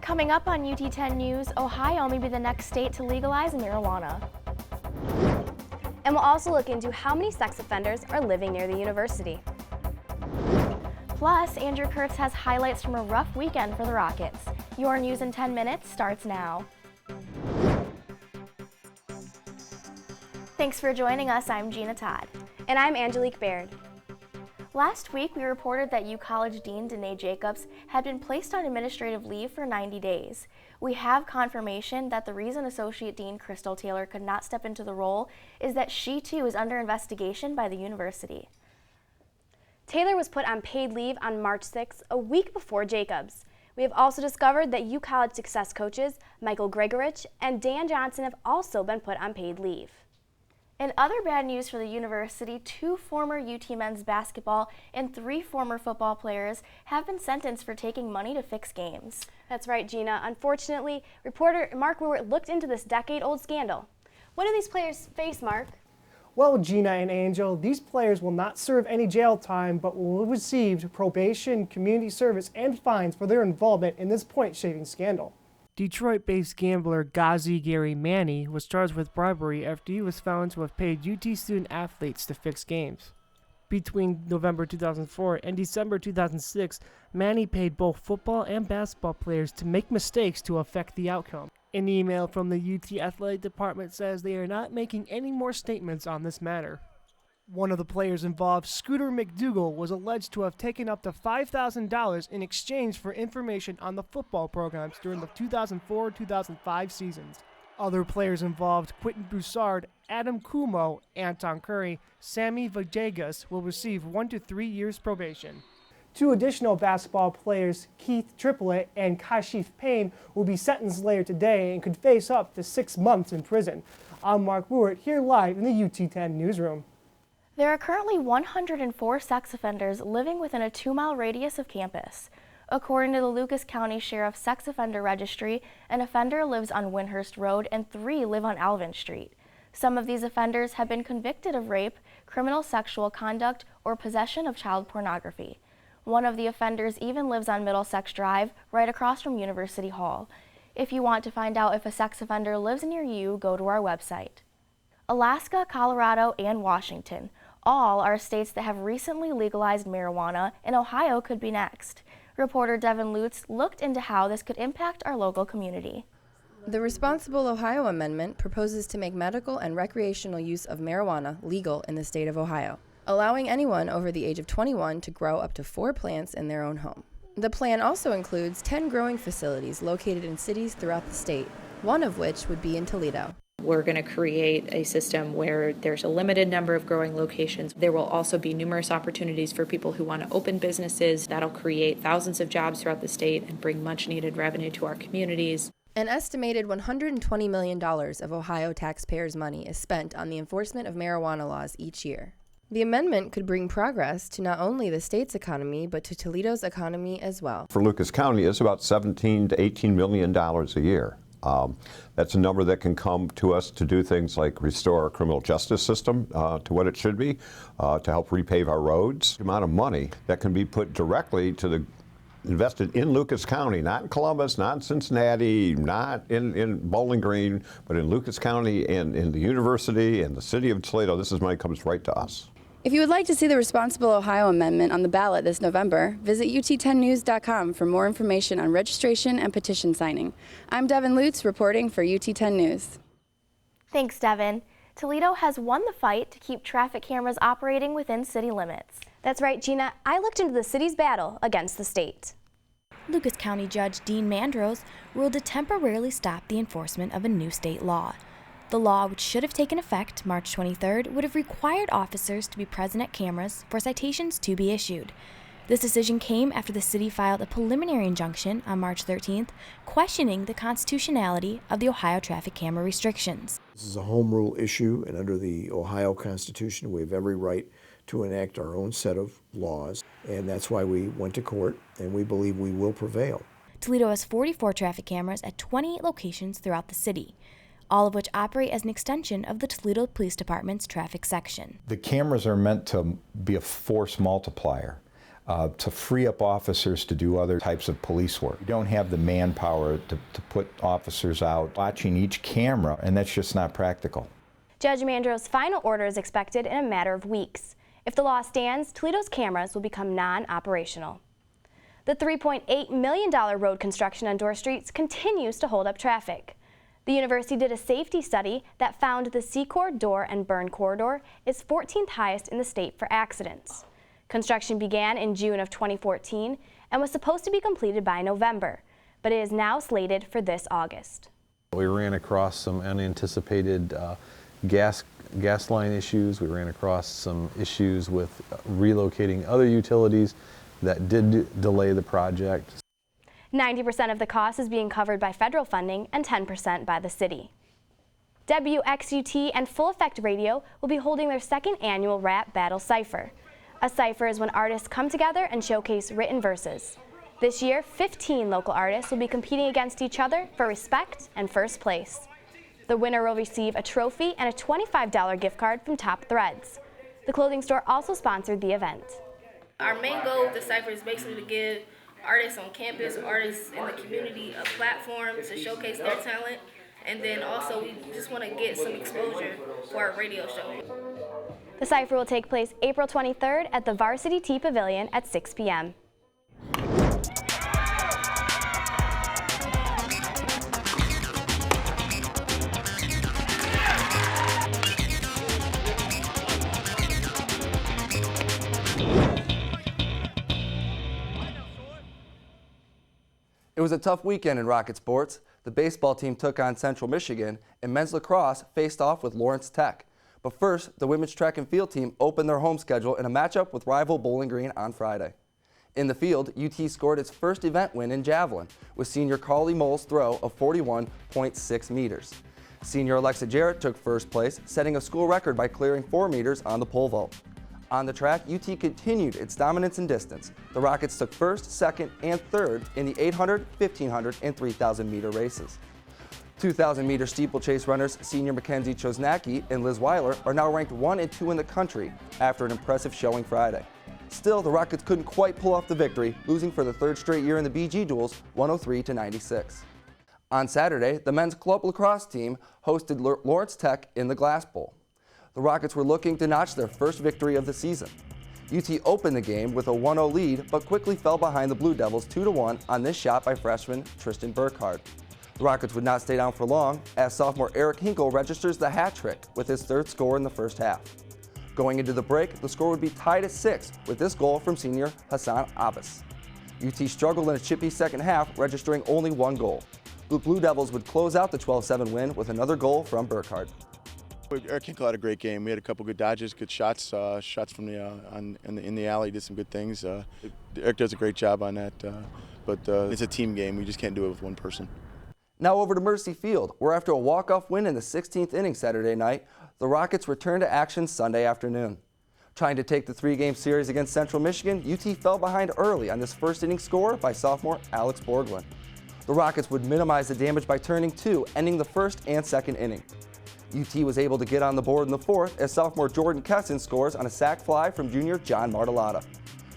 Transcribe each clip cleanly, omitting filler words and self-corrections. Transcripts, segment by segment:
Coming up on UT10 News, Ohio may be the next state to legalize marijuana. And we'll also look into how many sex offenders are living near the university. Plus, Andrew Kurtz has highlights from a rough weekend for the Rockets. Your news in 10 minutes starts now. Thanks for joining us. I'm Gina Todd. And I'm Angelique Baird. Last week, we reported that UCollege Dean Danae Jacobs had been placed on administrative leave for 90 days. We have confirmation that the reason Associate Dean Crystal Taylor could not step into the role is that she too is under investigation by the university. Taylor was put on paid leave on March 6th, a week before Jacobs. We have also discovered that UCollege success coaches Michael Gregorich and Dan Johnson have also been put on paid leave. In other bad news for the university, 2 former UT men's basketball and 3 former football players have been sentenced for taking money to fix games. That's right, Gina. Unfortunately, reporter Mark Ruert looked into this decade-old scandal. What do these players face, Mark? Well, Gina and Angel, these players will not serve any jail time, but will receive probation, community service, and fines for their involvement in this point-shaving scandal. Detroit-based gambler Ghazi Gary Manny was charged with bribery after he was found to have paid UT student-athletes to fix games. Between November 2004 and December 2006, Manny paid both football and basketball players to make mistakes to affect the outcome. An email from the UT Athletic Department says they are not making any more statements on this matter. One of the players involved, Scooter McDougal, was alleged to have taken up to $5,000 in exchange for information on the football programs during the 2004-2005 seasons. Other players involved, Quentin Broussard, Adam Kumo, Anton Curry, Sammy Vajegas, will receive 1 to 3 years probation. 2 additional basketball players, Keith Triplett and Kashif Payne, will be sentenced later today and could face up to 6 months in prison. I'm Mark Ruert, here live in the UT10 newsroom. There are currently 104 sex offenders living within a 2-mile radius of campus. According to the Lucas County Sheriff's Sex Offender Registry, an offender lives on Windhurst Road and 3 live on Alvin Street. Some of these offenders have been convicted of rape, criminal sexual conduct, or possession of child pornography. One of the offenders even lives on Middlesex Drive, right across from University Hall. If you want to find out if a sex offender lives near you, go to our website. Alaska, Colorado, and Washington. All are states that have recently legalized marijuana, and Ohio could be next. Reporter Devin Lutz looked into how this could impact our local community. The Responsible Ohio Amendment proposes to make medical and recreational use of marijuana legal in the state of Ohio, allowing anyone over the age of 21 to grow up to 4 plants in their own home. The plan also includes 10 growing facilities located in cities throughout the state, one of which would be in Toledo. We're going to create a system where there's a limited number of growing locations. There will also be numerous opportunities for people who want to open businesses. That'll create thousands of jobs throughout the state and bring much needed revenue to our communities. An estimated $120 million of Ohio taxpayers' money is spent on the enforcement of marijuana laws each year. The amendment could bring progress to not only the state's economy, but to Toledo's economy as well. For Lucas County, it's about $17 to $18 million a year. That's a number that can come to us to do things like restore our criminal justice system to what it should be, to help repave our roads. The amount of money that can be put directly to the invested in Lucas County, not in Columbus, not in Cincinnati, not in Bowling Green, but in Lucas County and in the university and the city of Toledo. This is money that comes right to us. If you would like to see the Responsible Ohio Amendment on the ballot this November, visit UT10news.com for more information on registration and petition signing. I'm Devin Lutz reporting for UT10 News. Thanks, Devin. Toledo has won the fight to keep traffic cameras operating within city limits. That's right, Gina. I looked into the city's battle against the state. Lucas County Judge Dean Mandros ruled to temporarily stop the enforcement of a new state law. The law, which should have taken effect March 23rd, would have required officers to be present at cameras for citations to be issued. This decision came after the city filed a preliminary injunction on March 13th, questioning the constitutionality of the Ohio traffic camera restrictions. This is a home rule issue, and under the Ohio Constitution, we have every right to enact our own set of laws, and that's why we went to court, and we believe we will prevail. Toledo has 44 traffic cameras at 28 locations throughout the city, all of which operate as an extension of the Toledo Police Department's traffic section. The cameras are meant to be a force multiplier. to free up officers to do other types of police work. We don't have the manpower to put officers out watching each camera, and that's just not practical. Judge Mandro's final order is expected in a matter of weeks. If the law stands, Toledo's cameras will become non-operational. The $3.8 million road construction on Dorr Streets continues to hold up traffic. The university did a safety study that found the Secor, Dorr, and Byrne corridor is 14th highest in the state for accidents. Construction began in June of 2014 and was supposed to be completed by November, but it is now slated for this August. We ran across some unanticipated gas line issues. We ran across some issues with relocating other utilities that did delay the project. 90% of the cost is being covered by federal funding and 10% by the city. WXUT and Full Effect Radio will be holding their second annual Rap Battle Cypher. A cypher is when artists come together and showcase written verses. This year, 15 local artists will be competing against each other for respect and first place. The winner will receive a trophy and a $25 gift card from Top Threads. The clothing store also sponsored the event. Our main goal with the cypher is basically to give artists on campus, artists in the community a platform to showcase their talent, and then also we just want to get some exposure for our radio show. The cypher will take place April 23rd at the Varsity T Pavilion at 6 p.m. It was a tough weekend in Rocket sports. The baseball team took on Central Michigan, and men's lacrosse faced off with Lawrence Tech. But first, the women's track and field team opened their home schedule in a matchup with rival Bowling Green on Friday. In the field, UT scored its first event win in javelin, with senior Carly Moll's throw of 41.6 meters. Senior Alexa Jarrett took first place, setting a school record by clearing 4 meters on the pole vault. On the track, UT continued its dominance in distance. The Rockets took first, second, and third in the 800, 1500, and 3,000 meter races. 2,000 meter steeplechase runners senior Mackenzie Chosnacki and Liz Weiler are now ranked 1 and 2 in the country after an impressive showing Friday. Still, the Rockets couldn't quite pull off the victory, losing for the third straight year in the BG duels, 103-96. On Saturday, the men's club lacrosse team hosted Lawrence Tech in the Glass Bowl. The Rockets were looking to notch their first victory of the season. UT opened the game with a 1-0 lead, but quickly fell behind the Blue Devils 2-1 on this shot by freshman Tristan Burkhardt. The Rockets would not stay down for long, as sophomore Eric Hinkle registers the hat trick with his third score in the first half. Going into the break, the score would be tied at 6 with this goal from senior Hassan Abbas. UT struggled in a chippy second half, registering only 1 goal. The Blue Devils would close out the 12-7 win with another goal from Burkhardt. Eric Hinkle had a great game. We had a couple good dodges, good shots, from in the alley. Did some good things. Eric does a great job on that, but it's a team game. We just can't do it with one person. Now over to Mercy Field, where after a walk-off win in the 16th inning Saturday night, the Rockets returned to action Sunday afternoon. Trying to take the 3-game series against Central Michigan, UT fell behind early on this first inning score by sophomore Alex Borglund. The Rockets would minimize the damage by turning 2, ending the first and second inning. UT was able to get on the board in the fourth as sophomore Jordan Kesson scores on a sac fly from junior John Martellata.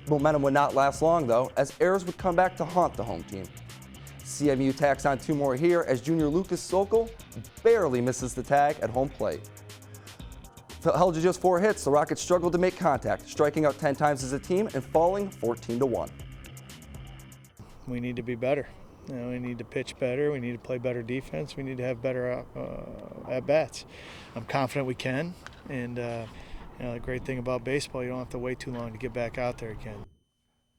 Momentum would not last long, though, as errors would come back to haunt the home team. CMU tacks on 2 more here as junior Lucas Sokol barely misses the tag at home plate. Held to just 4 hits, the Rockets struggled to make contact, striking out 10 times as a team and falling 14-1. We need to be better. We need to pitch better. We need to play better defense. We need to have better at-bats. I'm confident we can. And the great thing about baseball, you don't have to wait too long to get back out there again.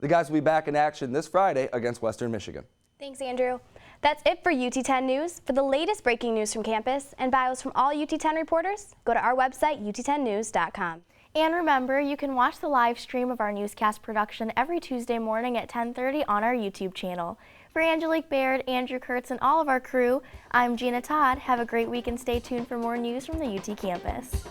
The guys will be back in action this Friday against Western Michigan. Thanks, Andrew. That's it for UT10 News. For the latest breaking news from campus and bios from all UT10 reporters, go to our website, ut10news.com. And remember, you can watch the live stream of our newscast production every Tuesday morning at 10:30 on our YouTube channel. For Angelique Baird, Andrew Kurtz, and all of our crew, I'm Gina Todd. Have a great week and stay tuned for more news from the UT campus.